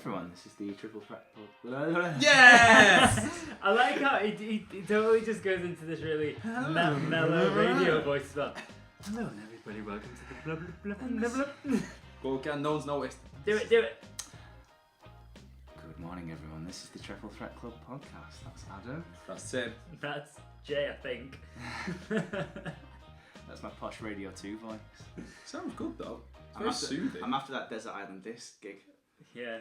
everyone, this is the Triple Threat Club. Yes! I like how he totally just goes into this really mellow radio voice as well. Hello and everybody, welcome to the blah blah blah blah blah. Go again, no one's noticed. Do it. Good morning, everyone. This is the Triple Threat Club podcast. That's Adam. That's Tim. That's Jay, I think. That's my posh Radio 2 voice. Sounds good though. It's very soothing. I'm after that Desert Island Disc gig. Yeah.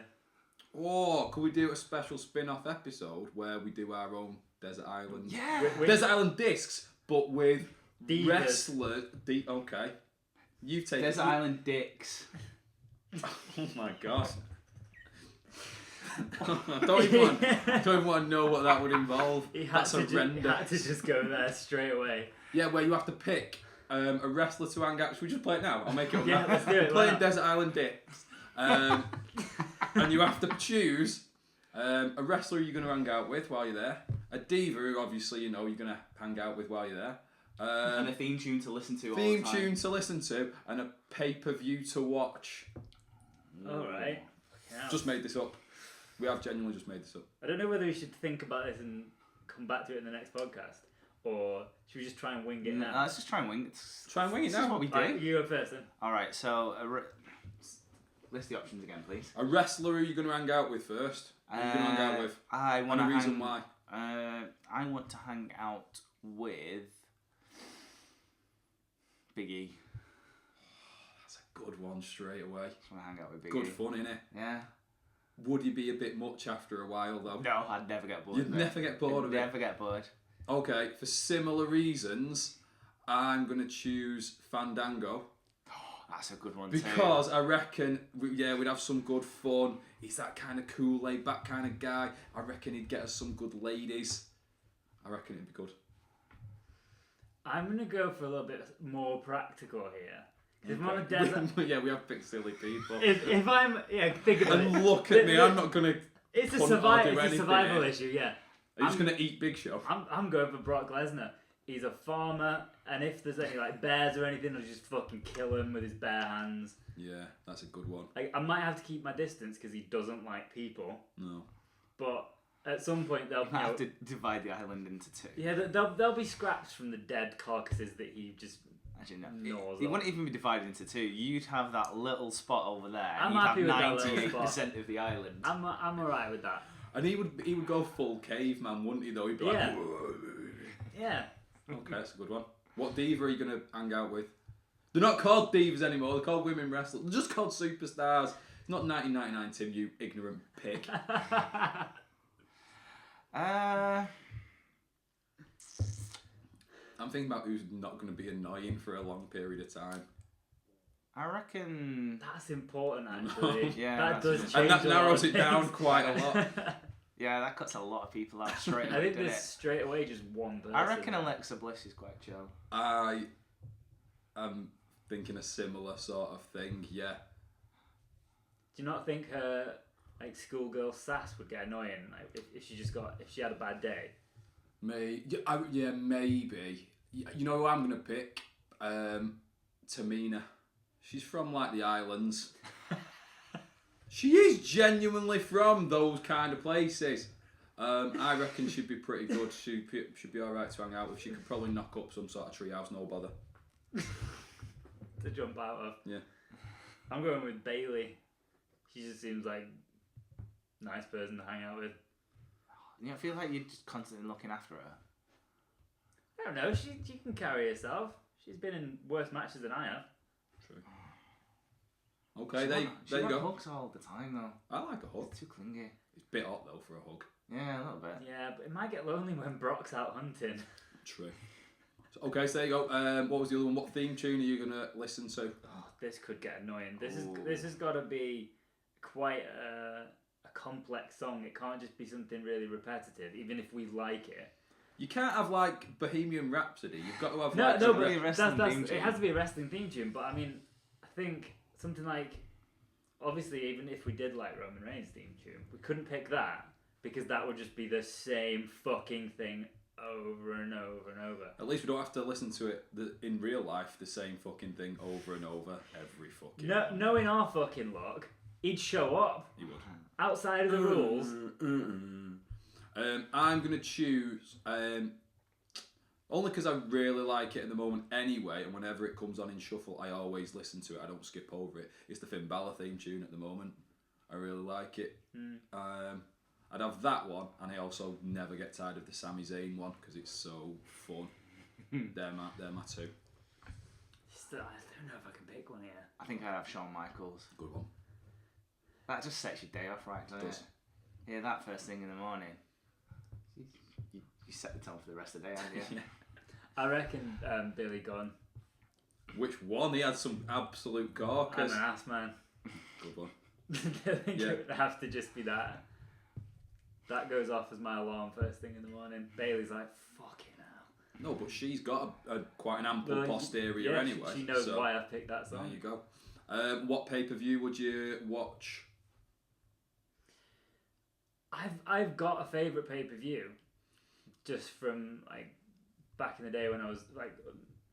Oh, could we do a special spin-off episode where we do our own Desert Island? Yeah. Desert Island discs, but with Divas. wrestler. Okay. You take Desert Island Dicks. Oh my god. I don't even want to know what that would involve. That's horrendous. He had to just go there straight away. Yeah, where you have to pick a wrestler to hang out. Should we just play it now? I'll make it up Yeah, now. let's do it. Playing Desert Island Dicks. And you have to choose a wrestler you're going to hang out with while you're there. A diva who obviously you're going to hang out with while you're there. And a theme tune to listen to all the Theme time. tune to listen to and a pay-per-view to watch. Alright. Yeah. Just made this up. We have genuinely just made this up. I don't know whether we should think about this and come back to it in the next podcast, or should we just try and wing it No, now? let's just try and wing it. Try and wing it This now. is what we do. Alright, you go first then. Alright, so list the options again, please. A wrestler who you're going to hang out with first. Who are you going to hang out with? I want And to a reason why. I want to hang out with Big E. That's a good one straight away. Just want to hang out with Big Good E. fun, innit? Yeah. Would he be a bit much after a while though? No, I'd never get bored. You'd of it. never get bored of it. Never get bored. Okay, for similar reasons, I'm going to choose Fandango. That's a good one Because I reckon, we'd have some good fun. He's that kind of cool, laid-back kind of guy. I reckon he'd get us some good ladies. I reckon it'd be good. I'm going to go for a little bit more practical here. If I'm on a desert... Yeah, we have picked silly people. if I'm... Yeah, think about it. And look at me, I'm not going to... It's a punt or do anything survival here. issue, yeah. Are you just going to eat Big Show? I'm going for Brock Lesnar. He's a farmer, and if there's any like bears or anything, I'll just fucking kill him with his bare hands. Yeah, that's a good one. I might have to keep my distance because he doesn't like people. No. But at some point they'll I have to divide the island into two. Yeah, there'll be scraps from the dead carcasses that he just Actually, no. gnaws It on. wouldn't even be divided into two. You'd have that little spot over there. I'm and you'd happy with that have little 98% of the island. I'm alright with that. And he would go full caveman, wouldn't he? Though he'd be like, Yeah. Yeah. okay, that's a good one. What diva are you gonna hang out with? They're not called divas anymore. They're called women wrestlers. They're just called superstars. It's not 1999, Tim. You ignorant pig. I'm thinking about who's not going to be annoying for a long period of time. I reckon. That's important actually. Yeah, that does change And that a lot narrows of it down things. quite a lot. Yeah, that cuts a lot of people out straight away. I think doesn't there's it? straight away just one person. I reckon Alexa Bliss is quite chill. I am thinking a similar sort of thing, yeah. Do you not think her like schoolgirl sass would get annoying? Like if she had a bad day. Yeah, maybe. You know who I'm going to pick? Tamina. She's from like the islands. She is genuinely from those kind of places. I reckon she'd be pretty good. She'd be alright to hang out with. She could probably knock up some sort of treehouse, no bother. To jump out of. Yeah. I'm going with Bailey. She just seems like a nice person to hang out with. You know, I feel like you're just constantly looking after her. I don't know. She can carry herself. She's been in worse matches than I have. True. Okay, there you go. Hugs all the time though. I like a hug. It's too clingy. It's a bit hot though for a hug. Yeah, a little bit. Yeah, but it might get lonely when Brock's out hunting. True. Okay, so there you go. What was the other one? What theme tune are you gonna listen to? Oh, this could get annoying. Ooh. This has got to be quite a complex song. It can't just be something really repetitive, even if we like it. You can't have like Bohemian Rhapsody. You've got to have No, like no, some but a wrestling theme tune. it has to be a wrestling theme tune. But I mean, I think something like, obviously, even if we did like Roman Reigns' theme tune, we couldn't pick that because that would just be the same fucking thing over and over and over. At least we don't have to listen to it in real life, the same fucking thing over and over every fucking. Knowing our fucking luck, he'd show up. He would. Outside of the rules. I'm going to choose, only because I really like it at the moment anyway, and whenever it comes on in Shuffle, I always listen to it. I don't skip over it. It's the Finn Balor theme tune at the moment. I really like it. I'd have that one, and I also never get tired of the Sami Zayn one because it's so fun. They're my two. Still, I don't know if I can pick one here. I think I'd have Shawn Michaels. Good one. That just sets your day off right, doesn't it? Yeah, that first thing in the morning. You set the tone for the rest of the day, haven't you? I reckon Billy Gunn. Which one? He had some absolute I'm corkers. an ass man. Good one. I think it would have to just be that. That goes off as my alarm first thing in the morning. Bailey's like, fucking hell. No, but she's got quite an ample posterior yeah, anyway. She knows so why I picked that song. There you go. What pay-per-view would you watch? I've got a favourite pay-per-view just from like back in the day when I was like,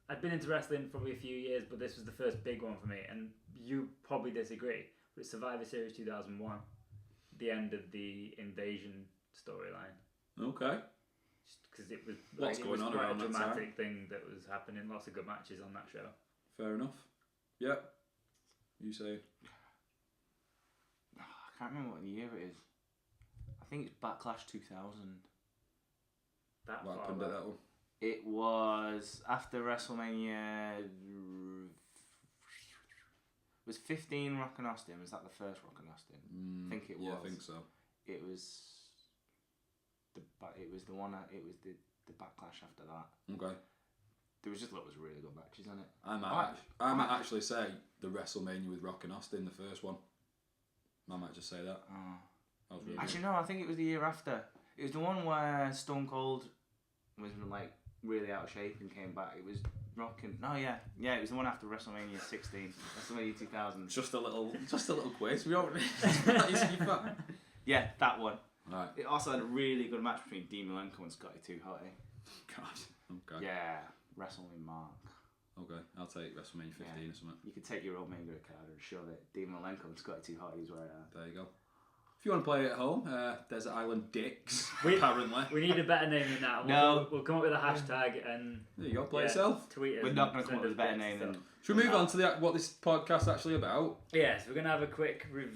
I'd been into wrestling probably a few years, but this was the first big one for me, and you probably disagree, but it's Survivor Series 2001, the end of the invasion storyline. Okay. Because it was What's going on around quite a that time? dramatic thing that was happening, lots of good matches on that show. Fair enough. Yep. You say? I can't remember what year it is. I think it's Backlash 2000. That What far happened back. at that one? It was after WrestleMania. Was 15 Rock and Austin? Was that the first Rock and Austin? I think it was. Yeah, I think so. It was the one. It was the Backlash after that. Okay. There was just loads of really good matches on it. I might actually say the WrestleMania with Rock and Austin, the first one. I might just say that. Oh. That was really Actually, good. no. I think it was the year after. It was the one where Stone Cold was like really out of shape and came back. It was Rock and it was the one after WrestleMania 16, WrestleMania 2000. Just a little quiz. We don't. Yeah, that one. Right. It also had a really good match between Dean Malenko and Scotty 2 Hotty. God. Okay. Yeah, WrestleMania Mark. Okay. I'll take WrestleMania 15 or something. You could take your Omega card and shove it. Dean Malenko and Scotty 2 Hotty is where There you go. If you want to play it at home, Desert Island Dicks, We need a better name than that. We'll come up with a hashtag and there you go. Play yourself. Tweet us. We're not going to come up with a better name than. Should we move on to what this podcast's actually about? Yes, we're going to have a quick bit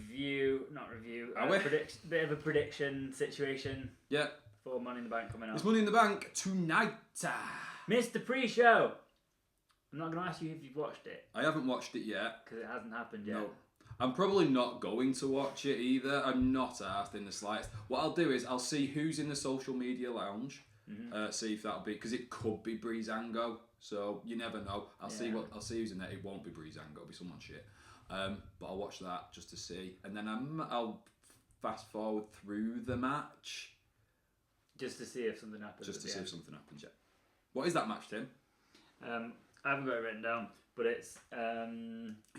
of a prediction situation. Yeah. For Money in the Bank coming up. There's Money in the Bank tonight. Mr. Pre-Show. I'm not going to ask you if you've watched it. I haven't watched it yet. Because it hasn't happened yet. No. I'm probably not going to watch it either. I'm not asked in the slightest. What I'll do is I'll see who's in the social media lounge. See if that'll be, because it could be Breezango. So you never know. I'll see who's in there. It won't be Breezango. It'll be someone shit. But I'll watch that just to see, and then I'll fast forward through the match just to see if something happens. Yeah. What is that match, Tim? I haven't got it written down, but it's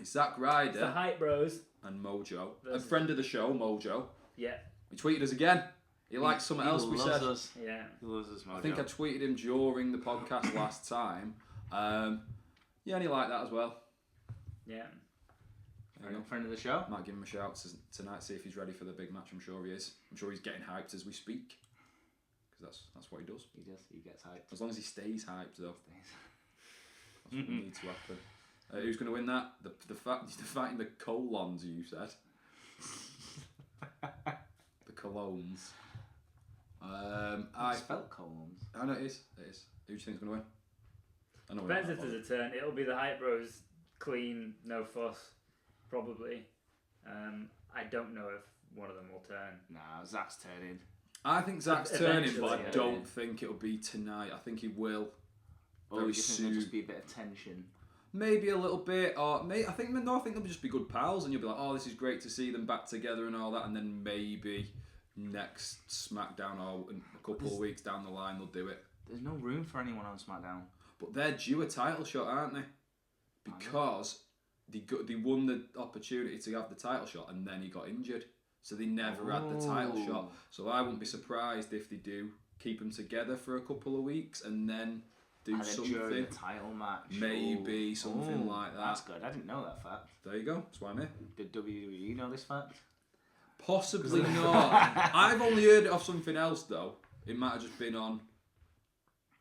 Zack Ryder. It's the Hype Bros and Mojo, a friend of the show, Mojo. Yeah. He tweeted us again. He likes something else we said. Us. Yeah. He loves us, Mojo. I think I tweeted him during the podcast last time. And he liked that as well. Yeah. Friend of the show. Might give him a shout tonight, see if he's ready for the big match. I'm sure he is. I'm sure he's getting hyped as we speak. Because that's what he does. He gets hyped. As long as he stays hyped, though. That's what needs to happen. Who's going to win that? The fighting the colons, you said. The colognes. I spelled colons. I know it is. Who do you think's going to win? I know Depends if there's a turn. It'll be the Hype Bros, clean, no fuss, probably. I don't know if one of them will turn. Nah, Zach's turning. I think Zach's turning, but I yeah. don't think it'll be tonight. I think he will. Very soon. There'll just be a bit of tension. Maybe a little bit, or I think they'll just be good pals, and you'll be like, oh, this is great to see them back together and all that, and then maybe next SmackDown or a couple of weeks down the line they'll do it. There's no room for anyone on SmackDown. But they're due a title shot, aren't they? Because they won the opportunity to have the title shot, and then he got injured, so they never had the title shot. So I wouldn't be surprised if they do keep them together for a couple of weeks, and then do and then during something. the title match. Maybe something like that. That's good. I didn't know that fact. There you go. That's why I'm here. Did WWE know this fact? Possibly not. I've only heard it off something else though. It might have just been on.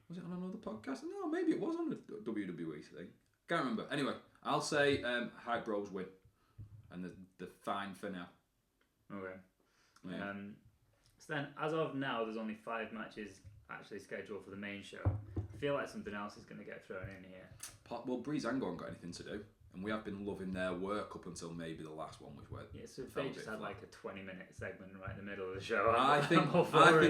Was it on another podcast? No, maybe it was on a WWE thing. Can't remember. Anyway, I'll say Hype Bros win, and the fine for now. Okay. Yeah. So then, as of now, there's only 5 matches actually scheduled for the main show. I feel like something else is going to get thrown in here. Well, Breeze and Gorn got anything to do, and we have been loving their work up until maybe the last one, which were. Yeah, so if they just had like a 20-minute segment right in the middle of the show, I think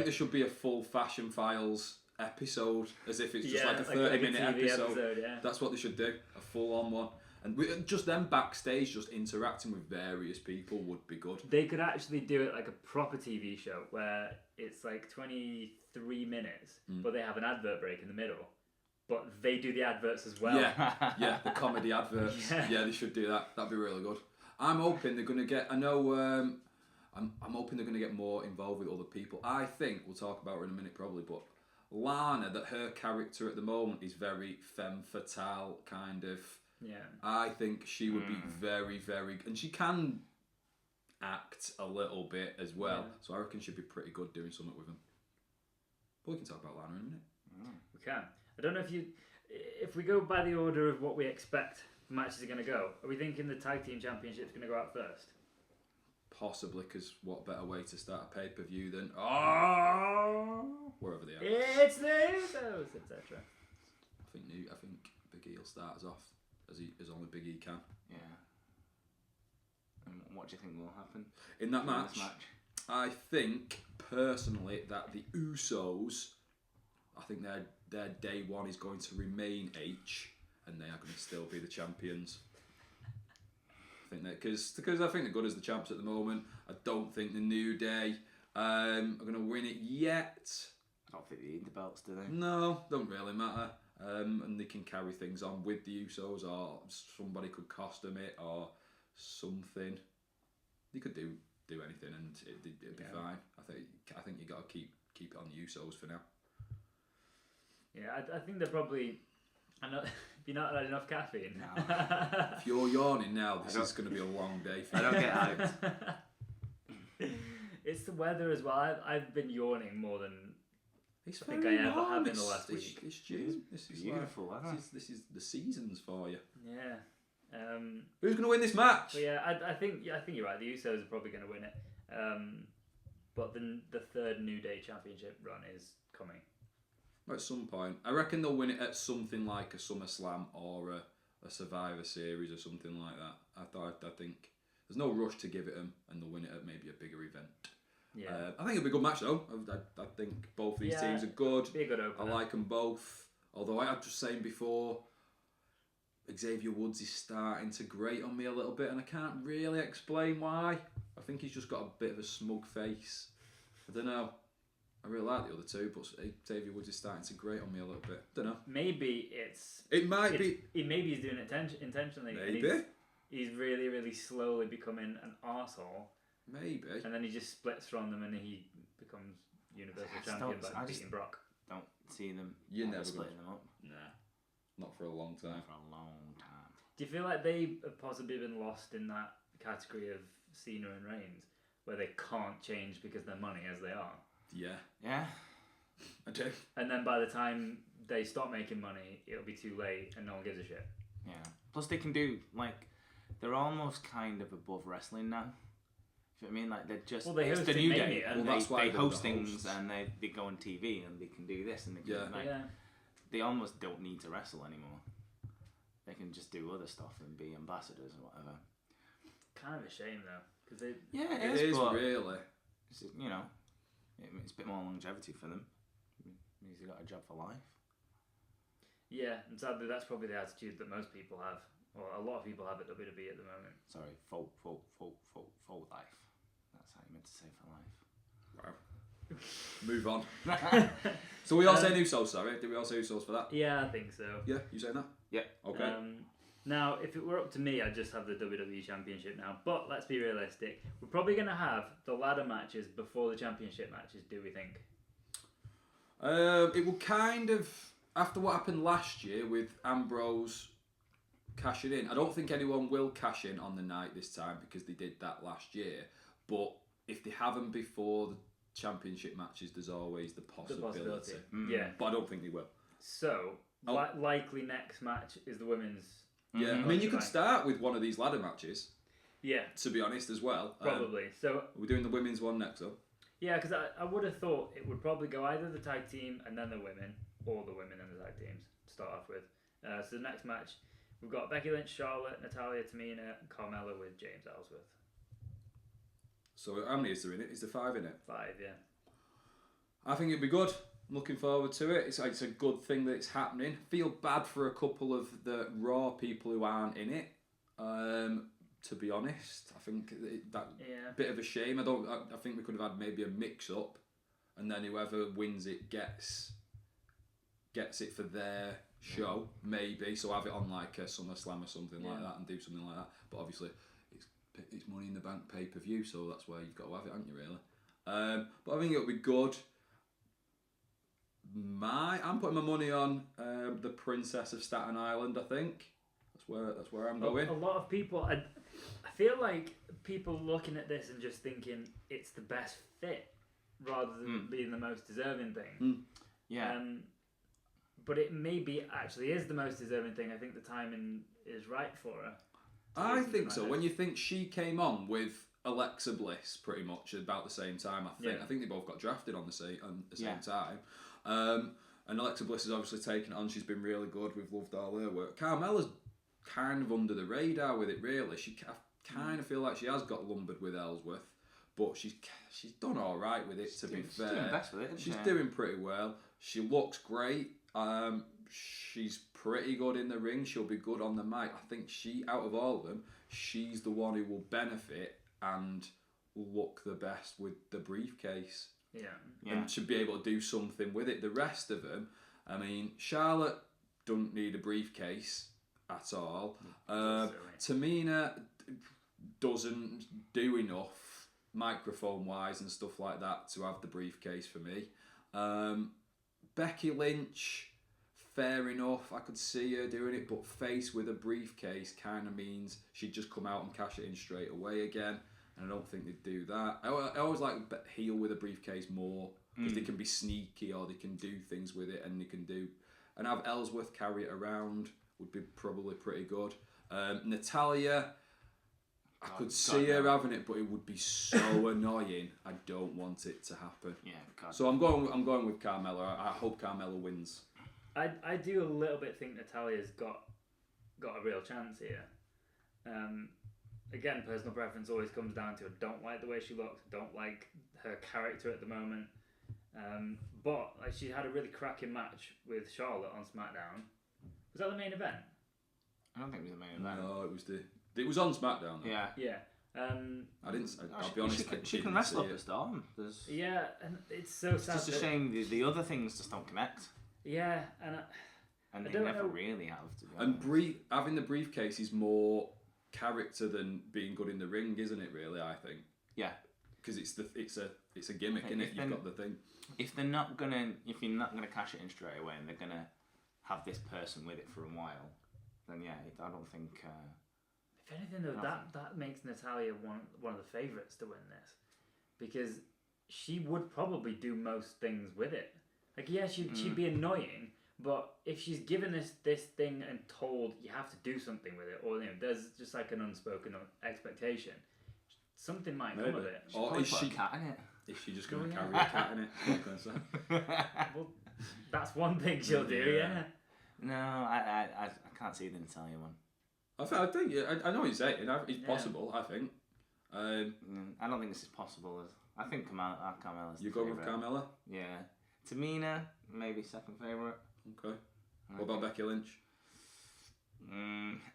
there should be a full Fashion Files episode, as if it's just like a 30-minute episode. Yeah. That's what they should do, a full-on one. And just them backstage, just interacting with various people would be good. They could actually do it like a proper TV show where it's like 23 minutes, but they have an advert break in the middle. But they do the adverts as well. Yeah, the comedy adverts. Yeah, they should do that. That'd be really good. I'm hoping they're going to get... I know... I'm hoping they're going to get more involved with other people. I think, we'll talk about her in a minute probably, but Lana, that her character at the moment is very femme fatale kind of... Yeah. I think she would be very, very... And she can act a little bit as well. Yeah. So I reckon she'd be pretty good doing something with him. But we can talk about Lana in a minute. We can. I don't know if we go by the order of what we expect the matches are going to go, are we thinking the Tag Team Championship's going to go out first? Possibly, because what better way to start a pay-per-view than... wherever they are. It's the Usos, etc. I think Big E will start us off. As only Big E can. Yeah. And what do you think will happen in that match? I think personally that the Usos, I think their day one is going to remain H, and they are going to still be the champions. I think that because I think they're good as the champs at the moment. I don't think the New Day are going to win it yet. I don't think they need the belts, do they? No, don't really matter. And they can carry things on with the Usos, or somebody could cost them it, or something. They could do anything, and it'd be fine. I think you got to keep it on the Usos for now. Yeah, I think they're probably. You're not had enough caffeine. No. If you're yawning now, this is going to be a long day for you. I don't get hyped. It's the weather as well. I've been yawning more than. I think I ever have in the last week. It's June. This is beautiful. This is the seasons for you. Yeah. Who's going to win this match? But yeah, I think you're right. The Usos are probably going to win it. But then the third New Day Championship run is coming. At some point, I reckon they'll win it at something like a SummerSlam or a Survivor Series or something like that. I think there's no rush to give it them, and they'll win it at maybe a bigger event. Yeah. I think it'll be a good match though. I think both these teams are good. Be a good opener. I like them both. Although I was just saying before, Xavier Woods is starting to grate on me a little bit, and I can't really explain why. I think he's just got a bit of a smug face. I don't know. I really like the other two, but Xavier Woods is starting to grate on me a little bit. Don't know. Maybe It might be. Maybe he's doing it intentionally. Maybe. He's really, really slowly becoming an arsehole. Maybe. And then he just splits from them and he becomes Universal Champion by beating Brock. Don't see them never splitting them up. Nah. Not for a long time. Not for a long time. Do you feel like they have possibly been lost in that category of Cena and Reigns, where they can't change because they're money as they are? Yeah. Yeah. I do. And then by the time they stop making money, it'll be too late and no one gives a shit. Yeah. Plus they can do, they're almost kind of above wrestling now. You know what I mean? Like they're just, well, it's the New Day, and that's why they host things, and they go on TV, and they can do this, and they can they almost don't need to wrestle anymore. They can just do other stuff and be ambassadors or whatever. Kind of a shame though, because they. Yeah, it is really. It's, it's a bit more longevity for them. It means they got a job for life. Yeah, and sadly that's probably the attitude that most people have, or a lot of people have at WWE at the moment. Sorry, full life. That's how you meant to say for life. Wow. Move on. So we all say Usos, sorry. Did we all say Usos for that? Yeah, I think so. Yeah, you saying that? Yeah. Okay. Now, if it were up to me, I'd just have the WWE Championship now. But let's be realistic. We're probably going to have the ladder matches before the championship matches, do we think? It will kind of after what happened last year with Ambrose cashing in, I don't think anyone will cash in on the night this time because they did that last year. But if they haven't before the championship matches, there's always the possibility. Yeah. But I don't think they will. So, likely next match is the women's. Yeah, I mean, you could start with one of these ladder matches. Yeah. To be honest, as well. Probably. So we're doing the women's one next up. Yeah, because I would have thought it would probably go either the tag team and then the women, or the women and the tag teams to start off with. So the next match, we've got Becky Lynch, Charlotte, Natalia, Tamina, and Carmella with James Ellsworth. So how many is there in it? Is there 5 in it? 5, yeah. I think it'd be good. I'm looking forward to it. It's a good thing that it's happening. Feel bad for a couple of the Raw people who aren't in it. To be honest, I think that bit of a shame. I think we could have had maybe a mix-up, and then whoever wins it gets it for their show, maybe. So have it on like a SummerSlam or something like that, and do something like that. But obviously, it's Money in the Bank pay-per-view, so that's where you've got to have it, haven't you, really? But I think it'll be good. I'm putting my money on the Princess of Staten Island. I think that's where I'm going. A lot of people, I feel like people looking at this and just thinking it's the best fit rather than being the most deserving thing. Yeah. But it maybe actually is the most deserving thing. I think the timing is right for her. I think so. When you think she came on with Alexa Bliss pretty much about the same time, I think they both got drafted on the same time. And Alexa Bliss has obviously taken it on. She's been really good. We've loved all her work. Carmella's kind of under the radar with it, really. I kind of feel like she has got lumbered with Ellsworth, but she's done all right with it. To be fair, doing best with it, she's doing pretty well. She looks great. She's pretty good in the ring. She'll be good on the mic. I think out of all of them, she's the one who will benefit and look the best with the briefcase. Yeah. And should be able to do something with it. The rest of them, I mean, Charlotte don't need a briefcase at all. Tamina doesn't do enough microphone-wise and stuff like that to have the briefcase for me. Becky Lynch, fair enough. I could see her doing it, but face with a briefcase kind of means she'd just come out and cash it in straight away again. And I don't think they'd do that. I always like heel with a briefcase more because they can be sneaky or they can do things with it, and and have Ellsworth carry it around would be probably pretty good. Natalia, I could see her having it, but it would be so annoying. I don't want it to happen. Yeah. So I'm going with Carmella. I hope Carmella wins. I do a little bit think Natalia's got a real chance here. Again, personal preference always comes down to I don't like the way she looks, don't like her character at the moment. But like, she had a really cracking match with Charlotte on SmackDown. Was that the main event? I don't think it was the main event. No, it was on SmackDown. Though. Yeah. I'll be honest. She can wrestle up a storm. Yeah, and it's so sad. It's just a shame the other things just don't connect. Yeah, and they never really have to. And having the briefcase is more character than being good in the ring, isn't it? Really, I think. Yeah. Because it's a gimmick, isn't it? You've got the thing. If anything, though, that makes Natalia one of the favourites to win this, because she would probably do most things with it. Like, yeah, she'd be annoying, but if she's given this thing and told you have to do something with it, or there's just like an unspoken expectation, something might come of it. Or is she cat in it? Is she just going to carry a cat in it? Well, that's one thing she'll do. Yeah. No, I can't see the Natalia one. I think I know what you're saying. It's possible. I think. I don't think this is possible. I think Carmella's. You go with Carmella? Yeah. Tamina, maybe second favourite. Okay. What about Becky Lynch?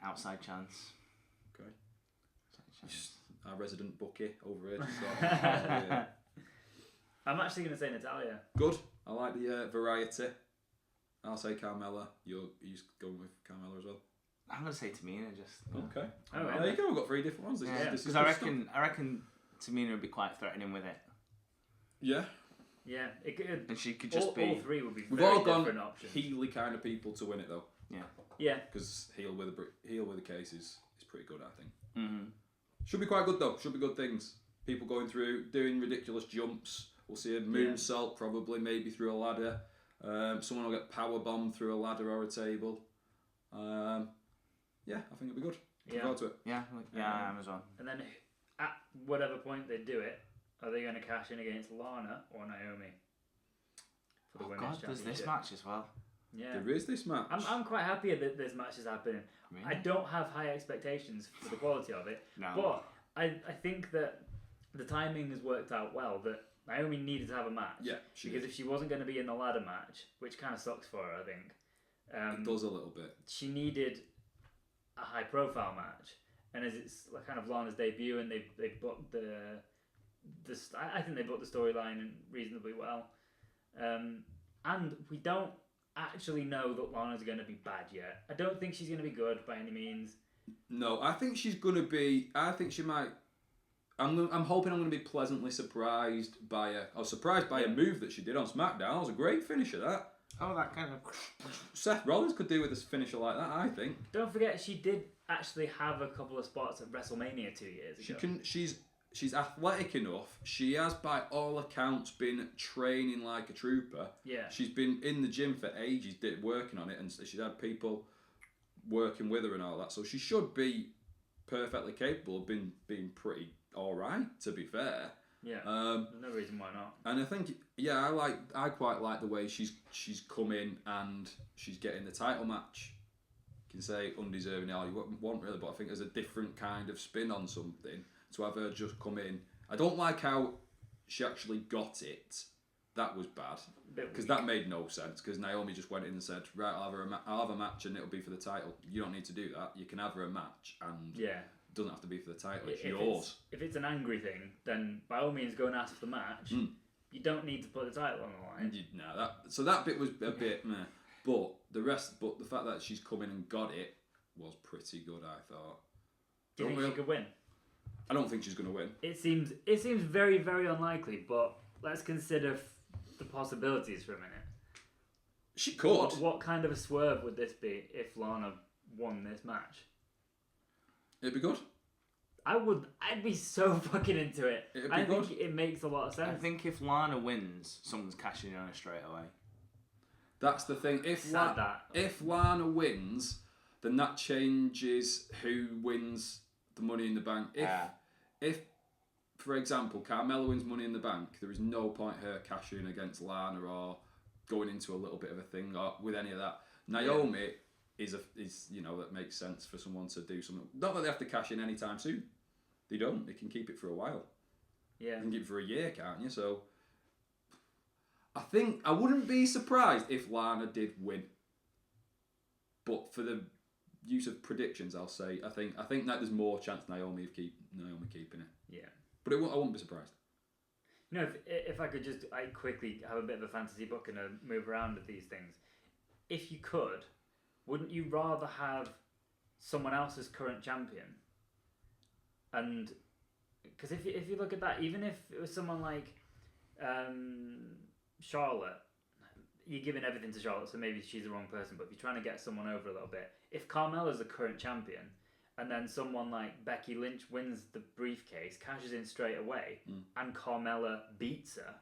Outside chance. Okay. Our resident bookie over here. I'm actually going to say Natalia. Good. I like the variety. I'll say Carmella. You're going with Carmella as well. I'm going to say Tamina. Just okay. Oh, there you go. We've got 3 different ones. Because I reckon Tamina would be quite threatening with it. Yeah. Yeah, it could. And she could just all, be. all three would be We've very all gone different options. heely kind of people to win it though, Yeah. because heel with a case is pretty good, I think. Mm-hmm. Should be quite good though. Should be good things. People going through, doing ridiculous jumps. We'll see a moonsault probably, maybe through a ladder. Someone will get power bombed through a ladder or a table. Yeah, I think it'll be good. Look forward to it. Yeah, I am as well. And then at whatever point they do it, are they going to cash in against Lana or Naomi for the Oh women's God, championship? there's this match as well. Yeah. There is this match. I'm quite happy that this match is happening. Really? I don't have high expectations for the quality of it, No. but I think that the timing has worked out well. That Naomi needed to have a match. Yeah, because if she wasn't going to be in the ladder match, which kind of sucks for her, I think. It does a little bit. She needed a high profile match, and as it's like kind of Lana's debut, and they booked I think they booked the storyline reasonably well, and we don't actually know that Lana's going to be bad yet. I don't think she's going to be good by any means. No, I think she's going to be. I think she might. I'm hoping I'm going to be pleasantly surprised by her. I was surprised by a move that she did on SmackDown. That was a great finisher. That. Oh, that kind of. Seth Rollins could do with a finisher like that, I think. Don't forget, she did actually have a couple of spots at WrestleMania 2 years ago. She's athletic enough. She has, by all accounts, been training like a trooper. Yeah. She's been in the gym for ages, working on it, and she's had people working with her and all that. So she should be perfectly capable of being pretty all right, to be fair. Yeah. There's no reason why not. And I think, I quite like the way she's come in and she's getting the title match. You can say undeserving all you want really, but I think there's a different kind of spin on something to have her just come in. I don't like how she actually got it. That was bad because that made no sense. Because Naomi just went in and said, "Right, I'll have a match and it'll be for the title." You don't need to do that. You can have her a match and it doesn't have to be for the title. It's yours. If it's an angry thing, then by all means go and ask for the match. You don't need to put the title on the line. So that bit was a bit meh. But the fact that she's come in and got it was pretty good, I thought. Do you think she could win? I don't think she's going to win. It seems very, very unlikely, but let's consider the possibilities for a minute. She could. What kind of a swerve would this be if Lana won this match? It'd be good. I'd be so fucking into it. I think it makes a lot of sense. I think if Lana wins, someone's cashing in on her straight away. That's the thing. If Lana wins, then that changes who wins the Money in the Bank. If, for example, Carmella wins Money in the Bank, there is no point her cashing in against Lana or going into a little bit of a thing or with any of that. Naomi is that makes sense for someone to do something. Not that they have to cash in anytime soon. They don't. They can keep it for a while. Yeah. You can keep it for a year, can't you? So I think I wouldn't be surprised if Lana did win. But for the use of predictions, I'll say I think that there's more chance Naomi keeping it. Yeah. But I wouldn't be surprised. You know, if I could just quickly have a bit of a fantasy book and move around with these things. If you could, wouldn't you rather have someone else as current champion? And because if you look at that, even if it was someone like Charlotte, you're giving everything to Charlotte, so maybe she's the wrong person. But if you're trying to get someone over a little bit, if Carmella's the current champion, and then someone like Becky Lynch wins the briefcase, cashes in straight away, and Carmella beats her,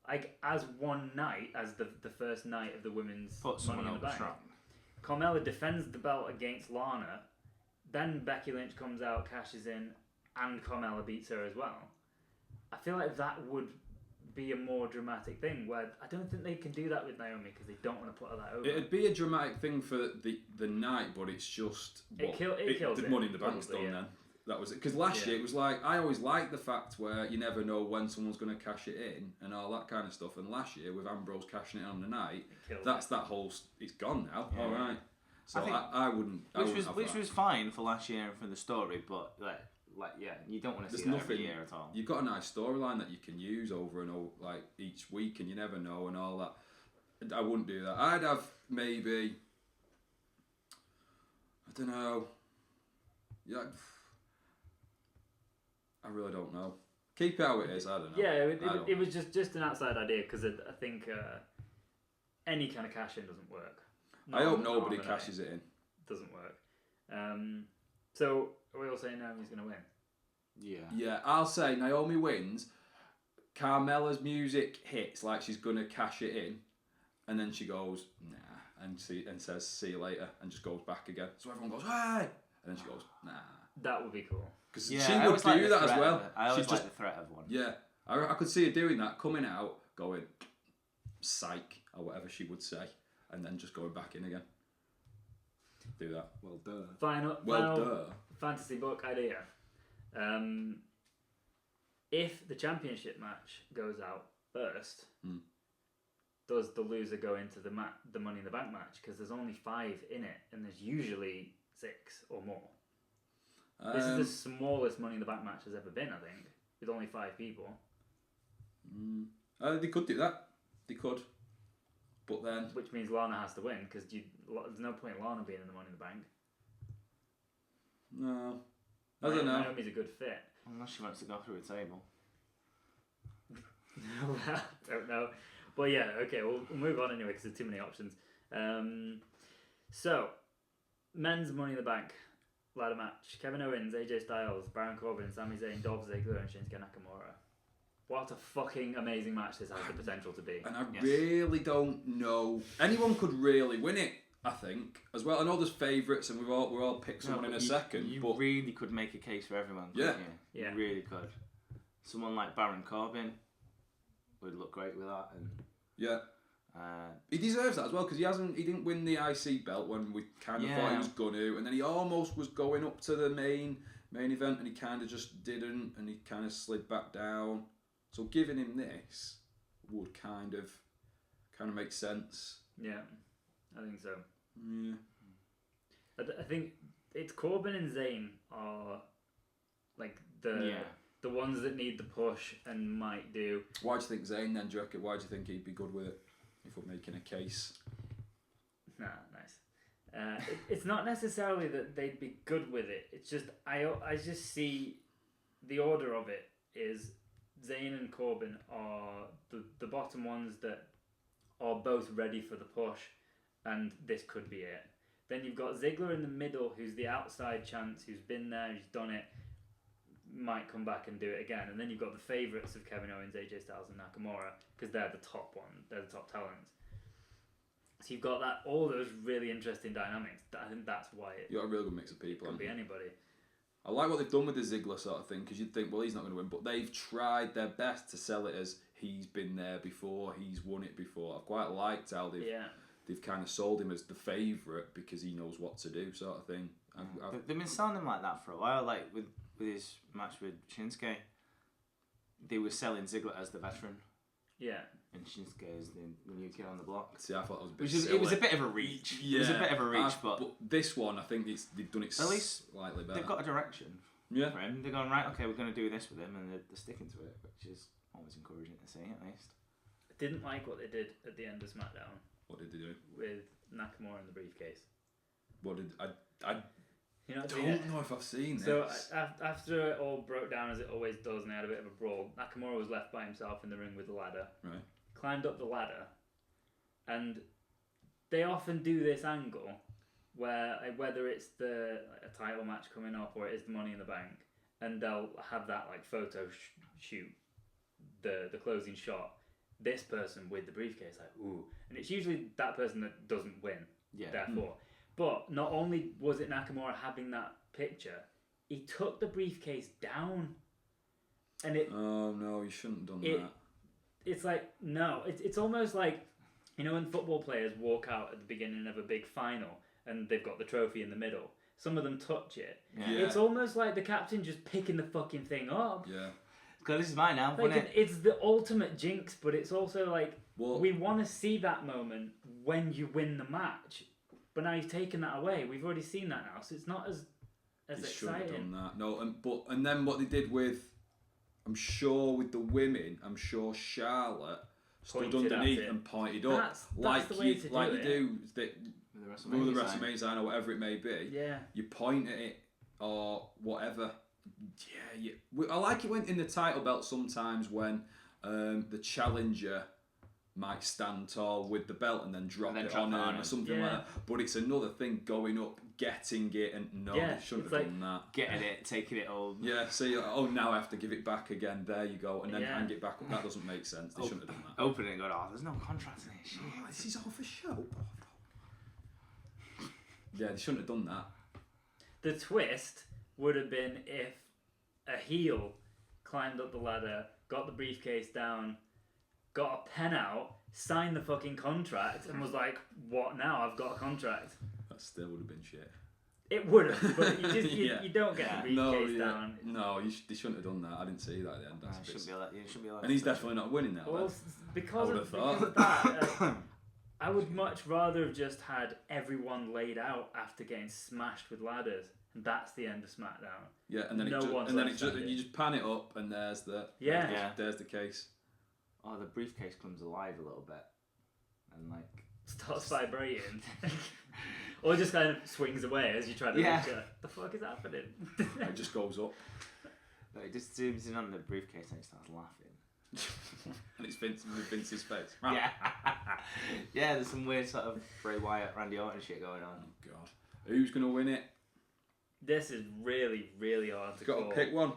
like as one night, as the first night of the women's Money in the Bank, Carmella defends the belt against Lana, then Becky Lynch comes out, cashes in, and Carmella beats her as well. I feel like that would be a more dramatic thing, where I don't think they can do that with Naomi because they don't want to put her that over. It'd be a dramatic thing for the night, but it's just it kills the it. Money in the Bank's Probably, done then. That was it. Because last year it was like, I always liked the fact where you never know when someone's going to cash it in and all that kind of stuff. And last year with Ambrose cashing it on the night, that whole it's gone now. Yeah. All right. So I wouldn't. Which was fine for last year and for the story, but you don't want to see that every year at all. You've got a nice storyline that you can use over and over, like each week, and you never know and all that. I wouldn't do that. I'd have maybe, I don't know. Yeah, I really don't know. Keep it how it is. I don't know. Yeah, it was just an outside idea because I think any kind of cash in doesn't work. I hope nobody cashes it in. Doesn't work. So are we all saying Naomi's going to win? Yeah. Yeah, I'll say Naomi wins. Carmella's music hits like she's going to cash it in, and then she goes, nah, and says, see you later, and just goes back again. So everyone goes, hey! And then she goes, nah. That would be cool. Because she would do that as well. I always like the threat of one. Yeah, I could see her doing that, coming out, going, psych, or whatever she would say, and then just going back in again. Do that. Well, duh. Final fantasy book idea. If the championship match goes out first, does the loser go into the Money in the Bank match? Because there's only 5 in it, and there's usually 6 or more. This is the smallest Money in the Bank match there's ever been, I think, with only 5 people. They could do that. They could. But then... Which means Lana has to win, because there's no point in Lana being in the Money in the Bank. No. I don't know. Naomi's a good fit. Unless she wants to go through a table. Well, don't know. But yeah, okay, we'll move on anyway, because there's too many options. So, men's Money in the Bank ladder match. Kevin Owens, AJ Styles, Baron Corbin, Sami Zayn, Dolph Ziggler, and Shinsuke Nakamura. What a fucking amazing match this has the potential to be. And I really don't know. Anyone could really win it, I think, as well. I know there's favourites, and we'll all pick someone in a second. You but really could make a case for everyone. Yeah. You? You really could. Someone like Baron Corbin would look great with that. And yeah. He deserves that as well, because he didn't win the IC belt when we kind of thought he was going to, and then he almost was going up to the main event, and he kind of just didn't, and he kind of slid back down. So giving him this would kind of make sense. Yeah, I think so. Yeah. I think it's Corbin and Zayn are like the ones that need the push and might do. Why do you think Zayn then, do you reckon? Why do you think he'd be good with it if we're making a case? Nah, nice. It's not necessarily that they'd be good with it. It's just I just see the order of it is Zayn and Corbin are the bottom ones that are both ready for the push, and this could be it. Then you've got Ziggler in the middle, who's the outside chance, who's been there, who's done it, might come back and do it again. And then you've got the favourites of Kevin Owens, AJ Styles, and Nakamura, because they're the top one, they're the top talents. So you've got all those really interesting dynamics. I think that's why it. You got a real good mix of people. Could be anybody. I like what they've done with the Ziggler sort of thing, because you'd think, well, he's not going to win, but they've tried their best to sell it as he's been there before, he's won it before. I've quite liked how they've kind of sold him as the favourite because he knows what to do, sort of thing. They've been selling him like that for a while, like with his match with Shinsuke. They were selling Ziggler as the veteran. Yeah. And Shinsuke is the new kid on the block. See, I thought it was a bit silly. It was a bit of a reach. Yeah, it was a bit of a reach, but this one, I think they've done it at least slightly better. They've got a direction for him. They're going, right, okay, we're going to do this with him, and they're sticking to it, which is always encouraging to see, at least. I didn't like what they did at the end of SmackDown. What did they do? With Nakamura in the briefcase. What did I You know, don't know if I've seen this. So after it all broke down as it always does, and they had a bit of a brawl, Nakamura was left by himself in the ring with the ladder. Right. Climbed up the ladder, and they often do this angle where whether it's a title match coming up or it is the Money in the Bank, and they'll have that like photo shoot, the closing shot. This person with the briefcase, like ooh, and it's usually that person that doesn't win. Yeah. Therefore, but not only was it Nakamura having that picture, he took the briefcase down, and it. Oh no, you shouldn't have done that. It's like no, it's almost like, you know, when football players walk out at the beginning of a big final and they've got the trophy in the middle. Some of them touch it. Yeah. It's almost like the captain just picking the fucking thing up. Yeah. Because this is mine now. Like it's the ultimate jinx, but it's also like Well, we want to see that moment when you win the match. But now you've taken that away. We've already seen that now, so it's not as you should exciting. have done that. No, and then what they did with, I'm sure with the women, I'm sure Charlotte stood Pointed underneath at it. and pointed up, That's the way to do it. do with the WrestleMania sign or whatever it may be. Yeah. You point at it or whatever, Yeah. I like it when in the title belt sometimes when the challenger might stand tall with the belt and then drop it on him or something like that. But it's another thing going up, getting it, and they shouldn't have done that. Getting it, taking it home. Yeah, so now I have to give it back again. There you go, and then hang it back up. That doesn't make sense. They shouldn't have done that. Open it and go, there's no contract in it. Shit. This is all for show. Yeah, they shouldn't have done that. The twist would have been if a heel climbed up the ladder, got the briefcase down, got a pen out, signed the fucking contract, and was like, "What now? I've got a contract." That still would have been shit. It would have, but you don't get the briefcase down. No, they shouldn't have done that. I didn't see that at the end. Shouldn't be allowed. And he's definitely not winning now. Well, because of that, I would much rather have just had everyone laid out after getting smashed with ladders, and that's the end of SmackDown. Yeah, and then you just pan it up, and there's the there's the case. Oh, the briefcase comes alive a little bit, and starts vibrating, or just kind of swings away as you try to reach it. The fuck is happening? It just goes up. No, it just zooms in on the briefcase and it starts laughing. And it's Vince's face. Yeah. Yeah, there's some weird sort of Bray Wyatt, Randy Orton shit going on. Oh God, who's gonna win it? This is really, really hard to call. Got to pick one.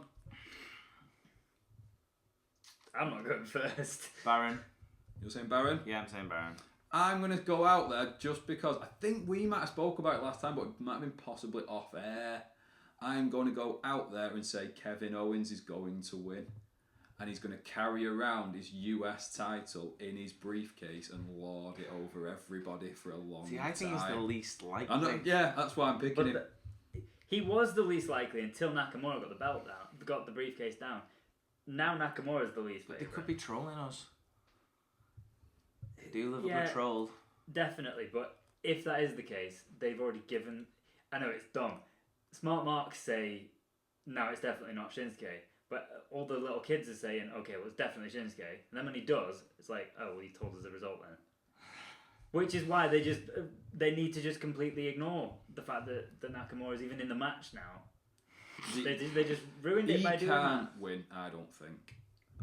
I'm not going first. Baron. You're saying Baron? Yeah, I'm saying Baron. I'm going to go out there just because I think we might have spoke about it last time, but it might have been possibly off air. I'm going to go out there and say Kevin Owens is going to win. And he's going to carry around his US title in his briefcase and lord it over everybody for a long time. See, I think he's the least likely. Yeah, that's why I'm picking him. He was the least likely until Nakamura got the belt down, got the briefcase down. Now Nakamura's the least likely. They could be trolling us. They do love a good troll. Definitely, but if that is the case, they've already given... I know it's dumb. Smart marks say, no, it's definitely not Shinsuke. But all the little kids are saying, okay, well, it's definitely Shinsuke. And then when he does, it's like, oh, well, he told us the result then. Which is why they need to just completely ignore the fact that Nakamura is even in the match now. They just ruined it by doing that. He can't win, I don't think.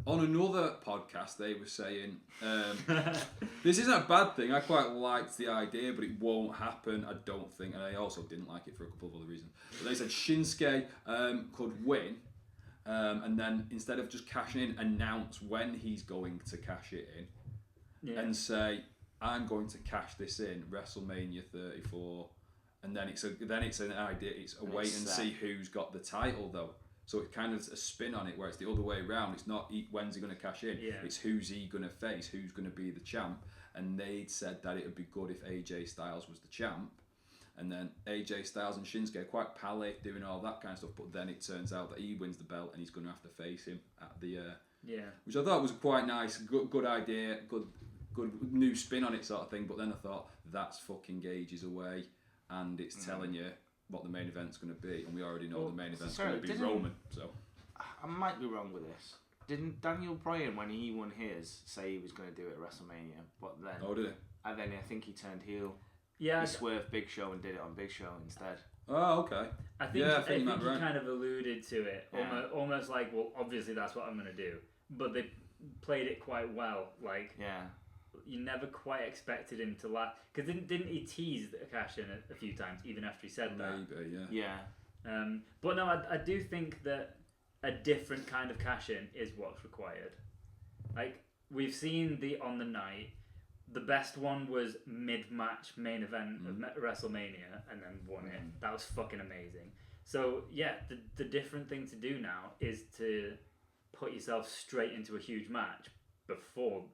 On another podcast, they were saying, this isn't a bad thing. I quite liked the idea, but it won't happen, I don't think. And I also didn't like it for a couple of other reasons. But they said Shinsuke could win, and then instead of just cashing in, announce when he's going to cash it in, and say, I'm going to cash this in WrestleMania 34, and then it's an idea. It's a wait and see who's got the title though. So it's kind of a spin on it where it's the other way around. It's not when's he going to cash in. Yeah. It's who's he going to face, who's going to be the champ. And they'd said that it would be good if AJ Styles was the champ. And then AJ Styles and Shinsuke are quite pally, doing all that kind of stuff. But then it turns out that he wins the belt and he's going to have to face him at the... Which I thought was quite nice, good idea, good new spin on it sort of thing. But then I thought, that's fucking ages away. And it's telling you what the main event's going to be, and we already know the main event's going to be Roman. So I might be wrong with this. Didn't Daniel Bryan, when he won his, say he was going to do it at WrestleMania? But then, did he? And then I think he turned heel. Yeah, he swerved Big Show and did it on Big Show instead. Oh, okay. I think he kind of alluded to it, almost like, well, obviously that's what I'm going to do. But they played it quite well. Like, you never quite expected him to laugh, because didn't he tease the cash in a few times even after he said that? Maybe, but no, I do think that a different kind of cash in is what's required. Like, we've seen on the night, the best one was mid-match main event of WrestleMania and then won it. That was fucking amazing. So yeah, the different thing to do now is to put yourself straight into a huge match before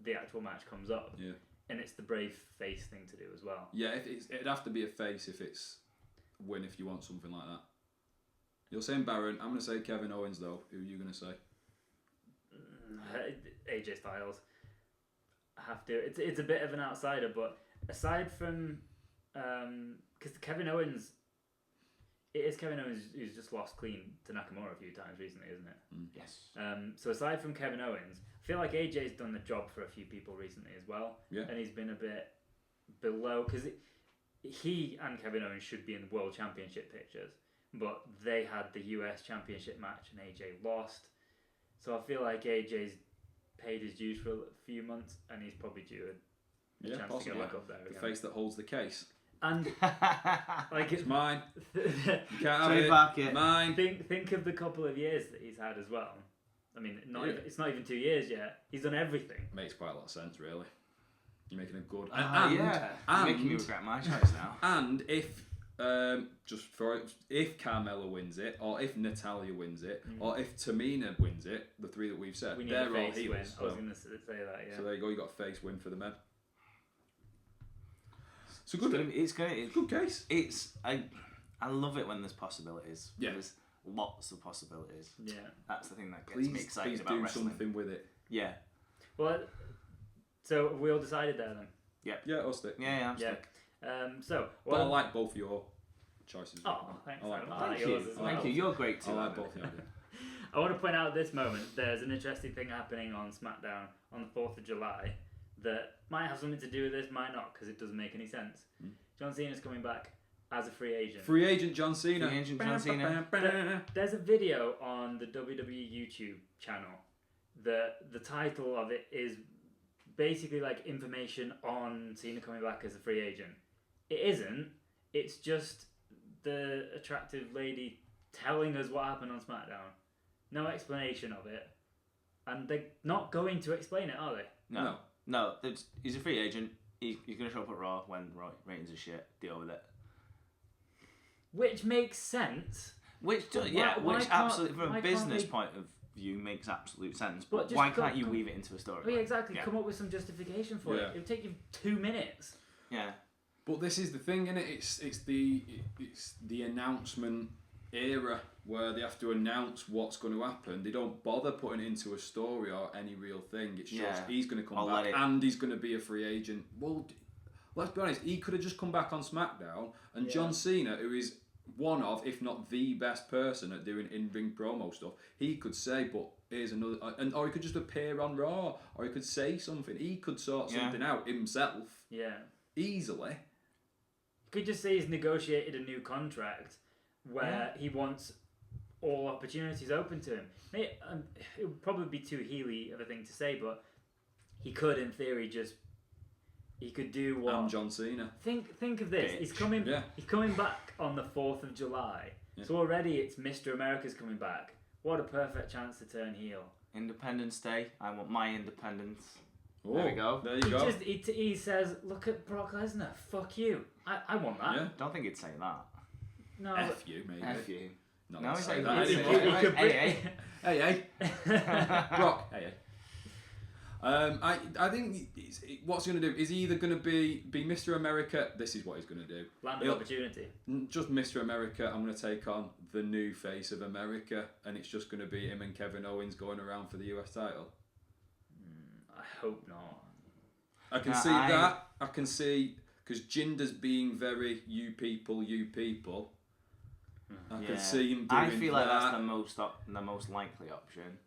the actual match comes up. Yeah. And it's the brave face thing to do as well. Yeah, it'd have to be a face if it's win if you want something like that. You're saying Baron. I'm going to say Kevin Owens though. Who are you going to say? AJ Styles. I have to. It's a bit of an outsider, but aside from because Kevin Owens, it is Kevin Owens who's just lost clean to Nakamura a few times recently, isn't it? Yes. So aside from Kevin Owens, I feel like AJ's done the job for a few people recently as well. Yeah. And he's been a bit below, because he and Kevin Owens should be in the World Championship pictures. but they had the US Championship match and AJ lost. So I feel like AJ's paid his dues for a few months, and he's probably due a chance possibly. to go back up there The again. face that holds the case. And like It's mine. You can't have Trademark it. it. Mine. think of the couple of years that he's had as well. I mean, it's not even 2 years yet. He's done everything. Makes quite a lot of sense, really. You're making a good. Yeah. You're making me regret my choice now. And if if Carmella wins it, or if Natalya wins it, or if Tamina wins it, the three that we've said, We need they're a all face heels. win. So. I was going to say that, yeah. So there you go. You got a face win for the men. So It's good case. I love it when there's possibilities. Yeah. There's lots of possibilities. Yeah. That's the thing that gets me excited Please about do wrestling. something with it. Yeah. Well, so have we all decided there then? Yeah, I'll stick. Yeah, I'm Yeah. stuck. So, But I like both your choices. Oh, thanks. I like I both. like Thank yours you. as well. Thank you. You're great too. I like Adam. both. Yeah. I want to point out at this moment there's an interesting thing happening on SmackDown on the 4th of July that might have something to do with this, might not, because it doesn't make any sense. John Cena's coming back as a free agent. Free agent John Cena. Free agent John Cena. There's a video on the WWE YouTube channel that the title of it is basically like information on Cena coming back as a free agent. It isn't. It's just the attractive lady telling us what happened on SmackDown. No explanation of it. And they're not going to explain it, are they? No. He's a free agent. He's going to show up at Raw when ratings are shit. Deal with it. Which makes sense. Which absolutely, from a business point of view, makes absolute sense. But why can't you weave it into a story? Yeah, exactly. Come up with some justification for it. It would take you 2 minutes. Yeah. But this is the thing, innit? It's the announcement era where they have to announce what's going to happen. They don't bother putting it into a story or any real thing. It's just he's going to come back and he's going to be a free agent. Well, let's be honest. He could have just come back on SmackDown, and John Cena, who is one of, if not the best person at doing in-ring promo stuff, he could say, but here's another, or he could just appear on Raw, or he could say something. He could sort something out himself. Yeah. Easily. Could just say he's negotiated a new contract where he wants all opportunities open to him. It would probably be too heely of a thing to say, but he could, in theory, he could do what. I'm John Cena. Think of this. He's coming back on the 4th of July. Yeah. So already it's Mr. America's coming back. What a perfect chance to turn heel. Independence Day. I want my independence. Oh, there we go. There you go. He says, look at Brock Lesnar. Fuck you. I want that. Yeah. Don't think he'd say that. No. F you, maybe. F you. No, he's say like, that. Hey. Brock, hey. I think what's he going to do is he either going to be Mr. America. This is what he's going to do. Land of opportunity. Just Mr. America. I'm going to take on the new face of America, and it's just going to be him and Kevin Owens going around for the US title. I hope not. I can see that. I can see, because Jinder's being very you people. I can see him doing that. I feel like that's the most likely option.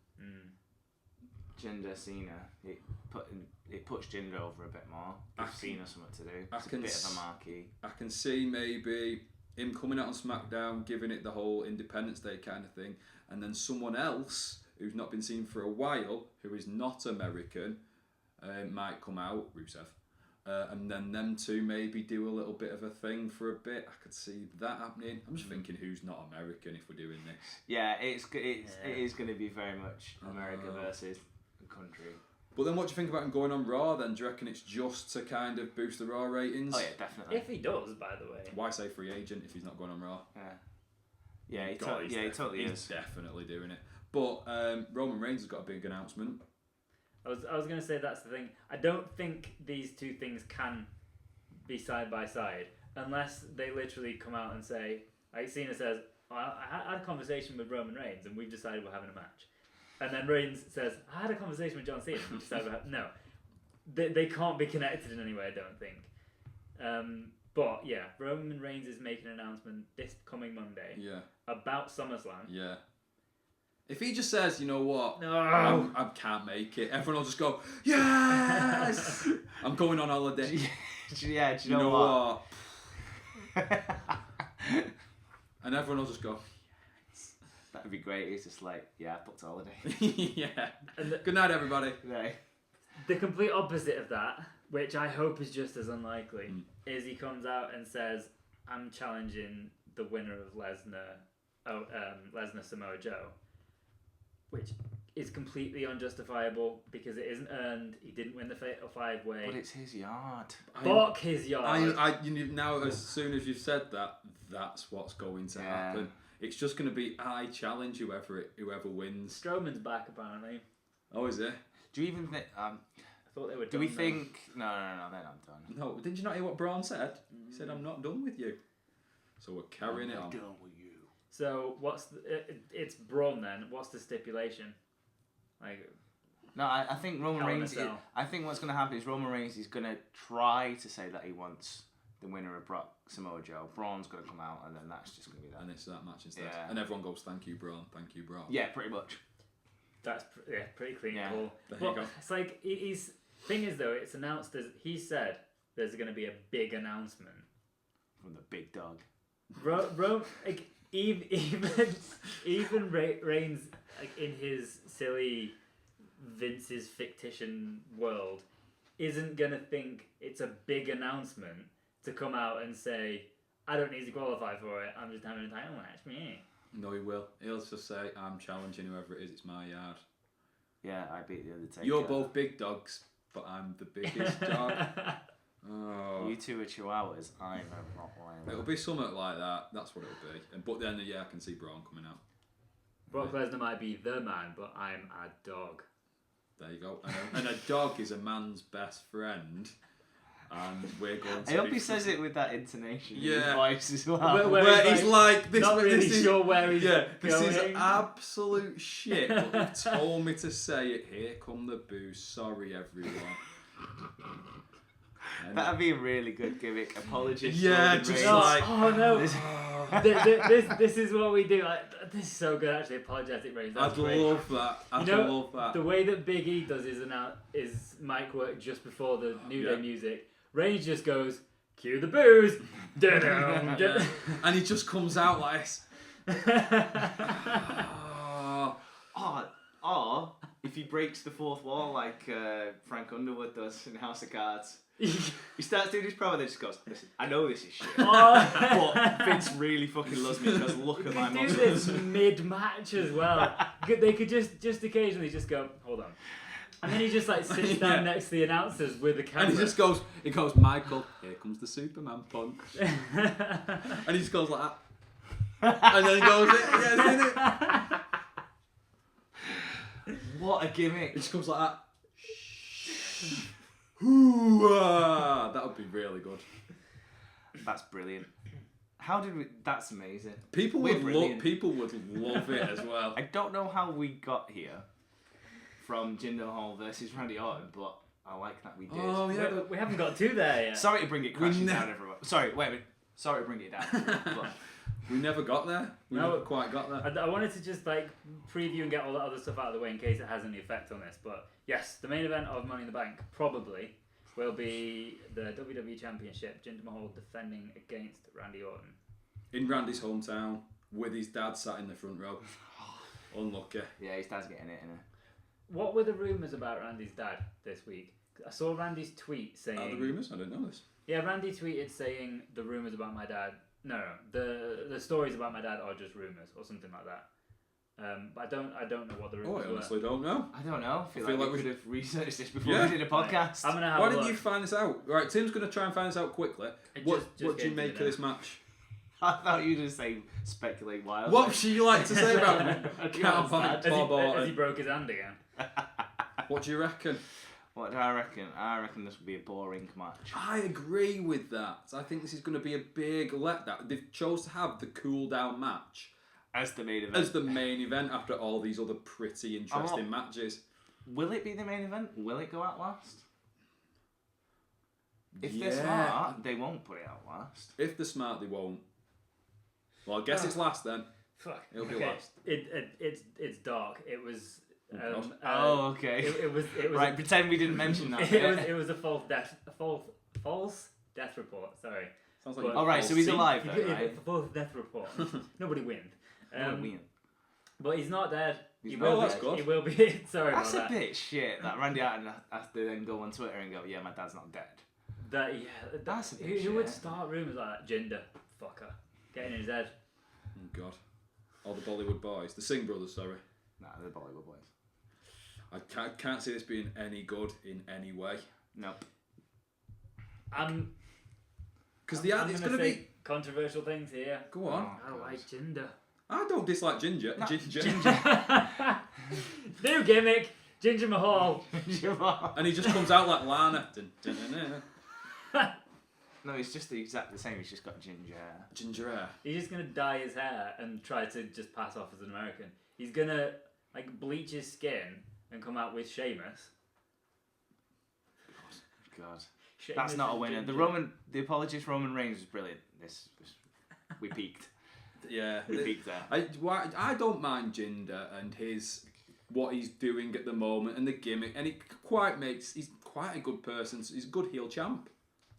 Jinder Cena. It puts Jinder over a bit more. Gives Cena something to do. It's a bit of a marquee. I can see maybe him coming out on SmackDown, giving it the whole Independence Day kind of thing, and then someone else who's not been seen for a while, who is not American, might come out, Rusev, and then them two maybe do a little bit of a thing for a bit. I could see that happening. I'm just thinking, who's not American if we're doing this? Yeah, it is going to be very much America versus the country. But then what do you think about him going on Raw then? Do you reckon it's just to kind of boost the Raw ratings? Oh yeah, definitely. If he does, by the way. Why say free agent if he's not going on Raw? Yeah, he totally is. He's definitely doing it. But Roman Reigns has got a big announcement. I was going to say that's the thing. I don't think these two things can be side by side unless they literally come out and say, like Cena says, I had a conversation with Roman Reigns and we've decided we're having a match. And then Reigns says, I had a conversation with John Cena and we decided no. They can't be connected in any way, I don't think. But yeah, Roman Reigns is making an announcement this coming Monday about SummerSlam. Yeah. If he just says, you know what, no, I can't make it, everyone will just go, yes! I'm going on holiday. Yeah, do you know what? And everyone will just go, That'd be great. It's just like, yeah, I booked a holiday. yeah. And good night, everybody. Right. The complete opposite of that, which I hope is just as unlikely, is he comes out and says, I'm challenging the winner of Lesnar Samoa Joe, which is completely unjustifiable because it isn't earned. He didn't win the Fatal 5-Way. But it's his yard. Fuck his yard. Now, as soon as you've said that, that's what's going to happen. It's just going to be, I challenge whoever wins. Strowman's back, apparently. Oh, is it? Do you even think... I thought they were done. Do we think... No, they're not done. No, did you not hear what Braun said? He said, I'm not done with you. So we're carrying it on. I'm done with you. So, it's Braun then. What's the stipulation? Like... No, I think Roman Reigns... Hell in a Cell. I think what's going to happen is Roman Reigns is going to try to say that he wants the winner of Samoa Joe. Braun's going to come out, and then that's just going to be that. And it's that match instead. Yeah. And everyone goes, thank you, Braun. Thank you, Braun. Yeah, pretty much. That's pretty clean. Yeah. Cool. There you go. It's like he's thing is though, it's announced as he said there's going to be a big announcement From the big dog. Like even Reigns, like in his silly Vince's fictitious world, isn't gonna think it's a big announcement to come out and say, I don't need to qualify for it, I'm just having a title match. Me. No, he will. He'll just say, I'm challenging whoever it is, it's my yard. Yeah, I beat the Undertaker. You're both big dogs, but I'm the biggest dog. Oh. You two are chihuahuas, I'm a Rottweiler. It'll be something like that. That's what it'll be. But then, yeah, I can see Braun coming out. Brock Lesnar might be the man, but I'm a dog. There you go. And a dog is a man's best friend. And we're going to I hope he says it with that intonation in his voice as well. Where he's like this, not really this is, sure where he's going. This is absolute shit, but they've told me to say it. Here come the boos. Sorry, everyone. That'd be a really good gimmick. Apologies. Yeah, just like... Oh, no. This is what we do. This is so good, actually. Apologetic Reigns. I'd love that. I'd love that. The way that Big E does his mic work just before the New Day music, Reigns just goes, cue the boos. And he just comes out like this. Or if he breaks the fourth wall like Frank Underwood does in House of Cards. He starts doing his promo and then just goes, listen, I know this is shit, but Vince really fucking loves me because look at my muscles. Do this mid-match as well. They could just occasionally just go, hold on. And then he just like sits down next to the announcers with the camera. And he just goes, Michael, here comes the Superman punch. And he just goes like that. And then he goes, yeah, it. What a gimmick. It just comes like that. That would be really good. That's brilliant. How did we... That's amazing. People would love it as well. I don't know how we got here from Jinder Mahal versus Randy Orton, but I like that we did. Oh, yeah. We haven't got to there yet. Sorry to bring it crashing down, everyone. Sorry, wait a minute. Sorry to bring it down. But we never got there. We never quite got there. I wanted to just like preview and get all that other stuff out of the way in case it has any effect on this. But yes, the main event of Money in the Bank probably will be the WWE Championship. Jinder Mahal defending against Randy Orton. In Randy's hometown, with his dad sat in the front row. Unlucky. Yeah, his dad's getting it, innit? What were the rumours about Randy's dad this week? I saw Randy's tweet saying... the rumours? I didn't know this. Yeah, Randy tweeted saying the rumours about my dad... No, the stories about my dad are just rumours or something like that. But I don't know what the rumours were. I honestly don't know. I don't know. I feel like we could have researched this before we did a podcast. Right. I'm gonna have Why didn't you find this out? Right, Tim's going to try and find this out quickly. What do you make of this match? I thought you were going to say speculate wildly. What would you like to say about me? As he broke his hand again. What do you reckon? What do I reckon? I reckon this will be a boring match. I agree with that. I think this is going to be a big letdown. They've chose to have the cool down match as the main event. As the main event after all these other pretty interesting matches. Will it be the main event? Will it go out last? If they're smart, they won't put it out last. If they're smart, they won't. Well, I guess it's last then. Fuck. It'll be last. It's dark. It was. Okay. It was right. Pretend we didn't mention that. It was a false death report. Sorry, Sounds like But- All right, so he's alive If then, you- right? if for both death report, nobody wins. No, we ain't. But he's not dead. He's He not will dead. be. That's good. He will be. Sorry That's a about that. bit shit that Randy Orton has to then go on Twitter and go, yeah, my dad's not dead. That's a bit Who would shit. start rumours like that? Jinder, fucker, getting in his head. Oh God. All the Bollywood boys. The Singh brothers, sorry. Nah, they're Bollywood boys. I can't see this being any good in any way. Nope. Because I'm it's gonna going to say be... controversial things here. Go on. Oh, I God. like Jinder. I don't dislike Ginger. No, Ginger. New gimmick, Ginger Mahal. And he just comes out like Lana. Dun, dun, dun, dun. No, it's just the exact the same. He's just got ginger hair. Ginger hair. He's just gonna dye his hair and try to just pass off as an American. He's gonna like bleach his skin and come out with Sheamus. God, Sheamus that's not a and winner. Ginger. The apologist Roman Reigns was brilliant. We peaked. Yeah. We peaked there. I don't mind Jinder and what he's doing at the moment and the gimmick, and he's quite a good person. He's a good heel champ.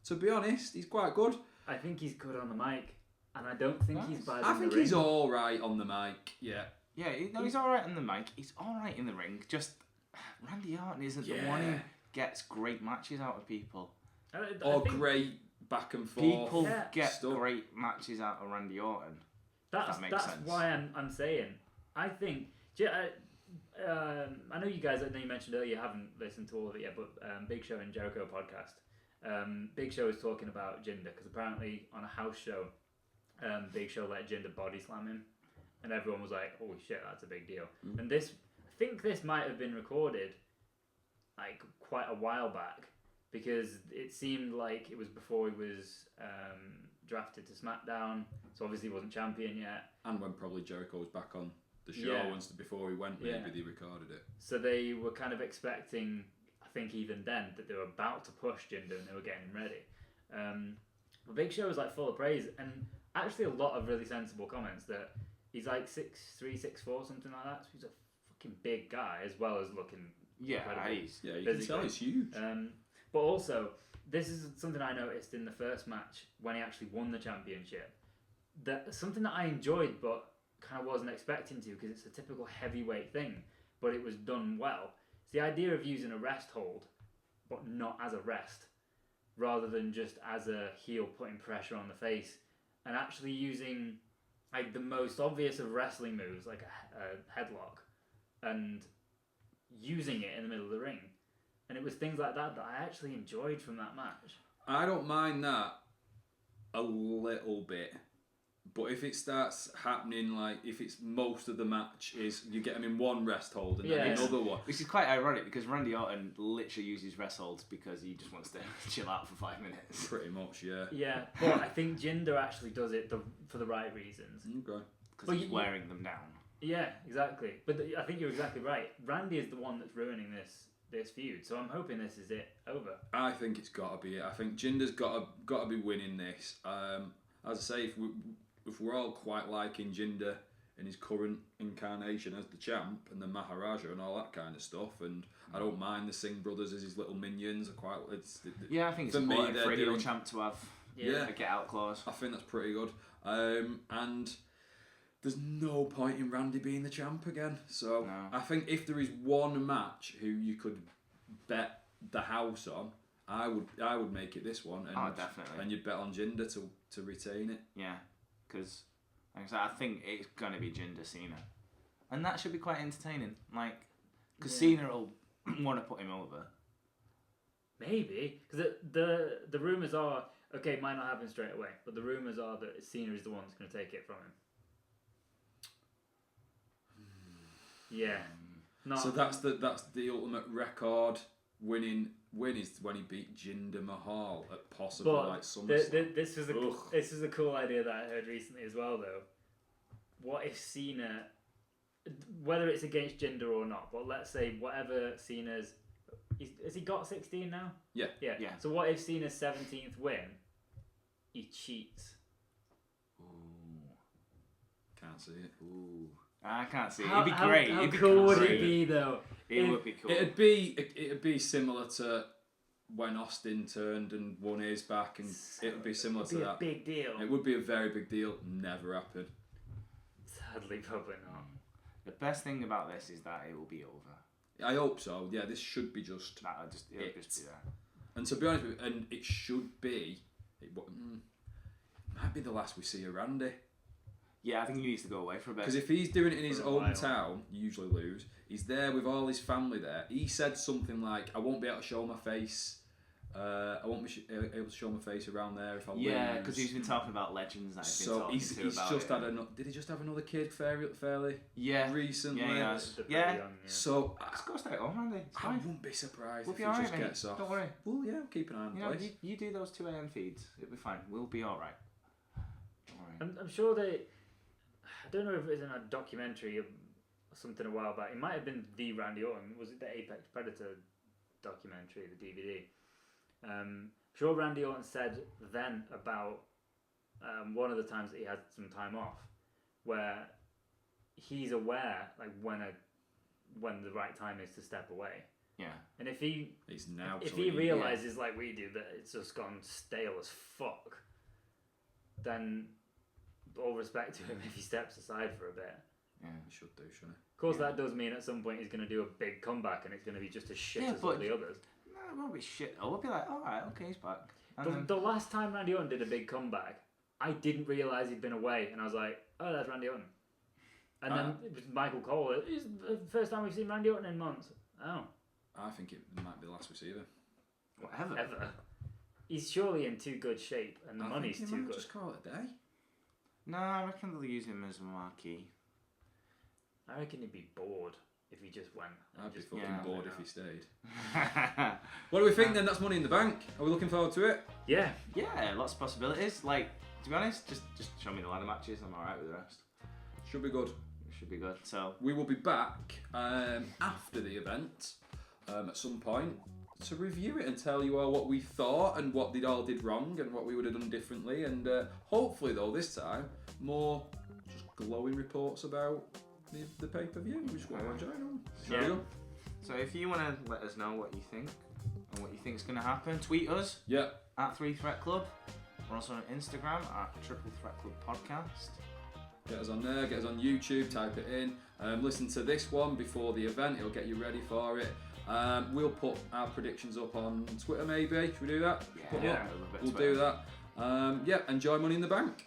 To be honest, he's quite good. I think he's good on the mic, and I don't think he's bad. I in think the ring. he's all right on the mic. Yeah. Yeah, he's all right on the mic. He's all right in the ring. Just Randy Orton isn't the one who gets great matches out of people. I Or think great back and forth. People Yeah. get stuff. great matches out of Randy Orton. that's that makes sense. why I'm saying. I think. I know you guys. I know you mentioned earlier you haven't listened to all of it yet, but Big Show and Jericho podcast. Big Show was talking about Jinder because apparently on a house show, Big Show let Jinder body slam him, and everyone was like, "Holy shit, that's a big deal." And I think this might have been recorded like quite a while back because it seemed like it was before he was drafted to SmackDown, so obviously he wasn't champion yet. And when probably Jericho was back on the show Yeah. once before he went, maybe they recorded it. So they were kind of expecting, I think even then, that they were about to push Jinder and they were getting him ready. But Big Show was like full of praise and actually a lot of really sensible comments that he's like 6'3", 6'4", something like that. So he's a fucking big guy as well as looking incredible. You can tell he's huge. But also, this is something I noticed in the first match when he actually won the championship. That something that I enjoyed, but kind of wasn't expecting to because it's a typical heavyweight thing, but it was done well. It's the idea of using a rest hold, but not as a rest, rather than just as a heel putting pressure on the face, and actually using like the most obvious of wrestling moves, like a headlock, and using it in the middle of the ring. And it was things like that that I actually enjoyed from that match. I don't mind that a little bit. But if it starts happening, like if it's most of the match is you get him in one rest hold and then another one. Which is quite ironic because Randy Orton literally uses rest holds because he just wants to chill out for 5 minutes. Pretty much, yeah. Yeah, but I think Jinder actually does it for the right reasons. Okay. Because he's wearing them down. Yeah, exactly. But I think you're exactly right. Randy is the one that's ruining this feud, so I'm hoping this is it over. I think it's got to be it. I think Jinder's got to be winning this. As I say, if we're all quite liking Jinder in his current incarnation as the champ and the Maharaja and all that kind of stuff, and I don't mind the Singh brothers as his little minions. I think it's for me, important they're for a heel doing- champ to have Yeah. a get out clause. I think that's pretty good. And there's no point in Randy being the champ again. So No. I think if there is one match who you could bet the house on, I would make it this one. And, Oh, definitely. And you'd bet on Jinder to retain it. Yeah, because like I said, I think it's going to be Jinder Cena. And that should be quite entertaining. Like, because Cena will want to put him over. Maybe, because the rumours are, okay, it might not happen straight away, but the rumours are that Cena is the one that's going to take it from him. Yeah. So that's the ultimate record win is when he beat Jinder Mahal at possibly like SummerSlam. This is a cool idea that I heard recently as well though. What if Cena, whether it's against Jinder or not, but let's say whatever Cena's, has he got 16 now? Yeah. So what if Cena's 17th win, he cheats? Ooh. Can't see it. Ooh. I can't see it. How- It'd be how- great. How It'd be cool would great. it be though? It would be cool. It'd be similar to when Austin turned and won his back, and it would be similar to that. It'd be a big deal. It would be a very big deal. Never happened. Sadly, probably not. The best thing about this is that it will be over. I hope so. Yeah, this should be just. It'll just be there. And to be honest with you, and it should be. It might be the last we see of Randy. Yeah, I think he needs to go away for a bit. Because if he's doing it in his For a while. hometown, you usually lose. He's there with all his family there. He said something like, "I won't be able to show my face. I won't be able to show my face around there if I lose." Yeah, because he's been talking about legends that he's been So talking he's to just about had did he just have another kid fairly Yeah. recently? Yeah, he has. They're pretty Yeah. young, So Just go stay at home, Randy. It's I fine. wouldn't be surprised We'll if be he alright, just mate. gets off. Don't worry. Well, yeah, keep an eye on the place. You do those 2 AM feeds. It'll be fine. We'll be alright. Don't worry. I'm sure they. I don't know if it was in a documentary or something a while back. It might have been the Randy Orton. Was it the Apex Predator documentary, the DVD? I'm sure Randy Orton said then about one of the times that he had some time off, where he's aware like when the right time is to step away. Yeah. And if he realizes like we do that it's just gone stale as fuck, then all respect to him if he steps aside for a bit. Yeah. He should do, shouldn't he? Of course, that does mean at some point he's going to do a big comeback and it's going to be just as shit as all the others. No, it won't be shit. We'll be like, alright, okay, he's back. The last time Randy Orton did a big comeback, I didn't realise he'd been away, and I was like, oh, that's Randy Orton. And then it was Michael Cole. It's the first time we've seen Randy Orton in months. Oh. I think it might be the last we see of him. Whatever. Ever. He's surely in too good shape, and the money's think he too might good. just call it a day. No, I reckon they'll use him as a marquee. I reckon he'd be bored if he just went. I'd be just fucking yeah. bored if he stayed. What do we think then? That's Money in the Bank. Are we looking forward to it? Yeah. Yeah, lots of possibilities. Like, to be honest, just show me the ladder matches. I'm alright with the rest. Should be good. It should be good. So We will be back after the event at some point to review it and tell you all what we thought and what they all did wrong and what we would have done differently. And hopefully, though, this time, more just glowing reports about the pay-per-view. We just want to enjoy them. Yeah. So if you want to let us know what you think and what you think is going to happen, tweet us Yeah. at 3threatclub. We're also on Instagram at TripleThreatClub Podcast. Get us on there, get us on YouTube, type it in. Listen to this one before the event, it'll get you ready for it. We'll put our predictions up on Twitter maybe. Should we do that? Yeah, We'll do that. Enjoy Money in the Bank.